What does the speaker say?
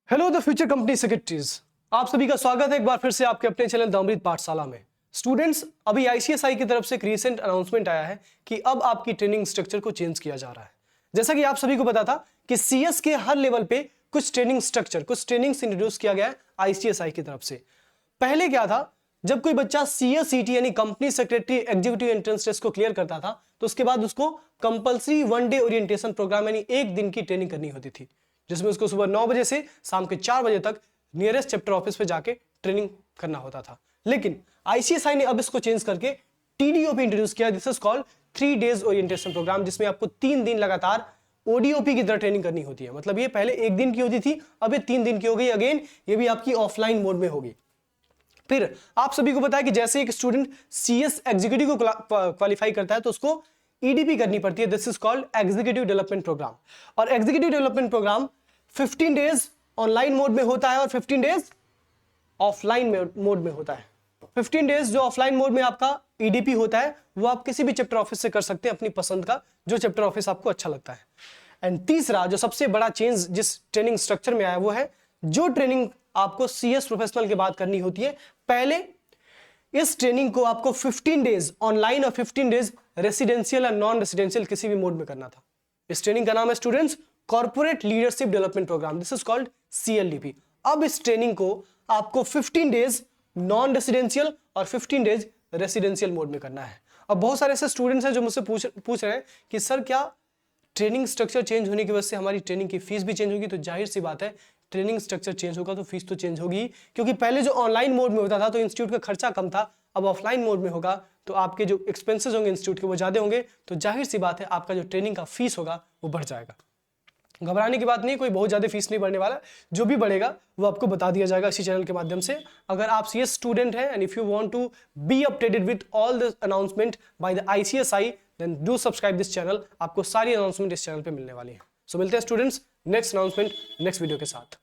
Hello the future company secretaries, आप सभी का स्वागत है एक बार फिर से आपके अपने चैनल द अमृत पाठशाला में। स्टूडेंट्स, अभी आईसीएसआई की तरफ से एक रीसेंट अनाउंसमेंट आया है कि अब आपकी ट्रेनिंग स्ट्रक्चर को चेंज किया जा रहा है। जैसा कि आप सभी को पता था कि सीएस के हर लेवल पे कुछ ट्रेनिंग स्ट्रक्चर, कुछ ट्रेनिंग्स इंट्रोड्यूस किया गया है आईसीएसआई की तरफ से। पहले क्या था, जब कोई बच्चा सीएसईटी यानी company secretary executive entrance test को क्लियर करता था तो उसके बाद उसको कंपलसरी 1 डे ओरिएंटेशन प्रोग्राम यानी एक दिन की ट्रेनिंग करनी होती थी, जिसमें उसको सुबह 9 बजे से शाम के 4 बजे तक नियरेस्ट चैप्टर ऑफिस पे जाके ट्रेनिंग करना होता था। लेकिन आईसीएसआई ने अब इसको चेंज करके टीडीओपी इंट्रोड्यूस किया। This is called 3 days orientation program, जिसमें आपको 3 दिन लगातार ओडीओपी की तरह ट्रेनिंग करनी होती है। मतलब ये पहले एक दिन की होती थी, अब ये 3 दिन की हो गई। अगेन ये भी आपकी ऑफलाइन मोड में होगी। फिर आप सभी को पता है कि जैसे एक स्टूडेंट सीएस एग्जीक्यूटिव को क्वालिफाई करता है तो उसको ईडीपी करनी पड़ती है। This is called executive development program. और executive development program 15 days online mode में होता है और 15 डेज ऑफलाइन मोड में होता है। 15 डेज जो ऑफलाइन मोड में आपका ईडीपी होता है वो आप किसी भी चैप्टर ऑफिस से कर सकते हैं, अपनी पसंद का, जो चैप्टर ऑफिस आपको अच्छा लगता है। एंड तीसरा जो सबसे बड़ा चेंज जिस ट्रेनिंग स्ट्रक्चर में आया वो है जो ट्रेनिंग आपको सीएस प्रोफेशनल के बाद करनी होती है। पहले इस ट्रेनिंग को आपको 15 डेज ऑनलाइन और 15 डेज रेसिडेंशियल और नॉन रेसिडेंशियल किसी भी मोड में करना था। इस ट्रेनिंग का नाम है students corporate leadership development program. This is called CLDP. अब इस ट्रेनिंग को आपको 15 डेज नॉन रेसिडेंशियल और 15 डेज रेसिडेंशियल मोड में करना है। अब बहुत सारे ऐसे स्टूडेंट्स हैं जो मुझसे पूछ रहे हैं कि सर क्या ट्रेनिंग स्ट्रक्चर चेंज होने की वजह से हमारी ट्रेनिंग की फीस भी चेंज होगी? तो जाहिर सी बात है, ट्रेनिंग स्ट्रक्चर चेंज होगा तो फीस तो चेंज होगी, क्योंकि पहले जो ऑनलाइन मोड में होता था तो इंस्टीट्यूट का खर्चा कम था। अब ऑफलाइन मोड में होगा तो आपके जो एक्सपेंसेस होंगे इंस्टीट्यूट के वो ज्यादा होंगे, तो जाहिर सी बात है आपका जो ट्रेनिंग का फीस होगा वो बढ़ जाएगा। घबराने की बात नहीं, कोई बहुत ज्यादा फीस नहीं बढ़ने वाला। जो भी बढ़ेगा वो आपको बता दिया जाएगा इसी चैनल के माध्यम से। अगर आप सीएस स्टूडेंट हैं and if you want to be updated with all the announcement by the ICSI, then do subscribe this channel. आपको सारी अनाउंसमेंट इस चैनल पे मिलने वाली है। सो मिलते हैं students next announcement next video के साथ।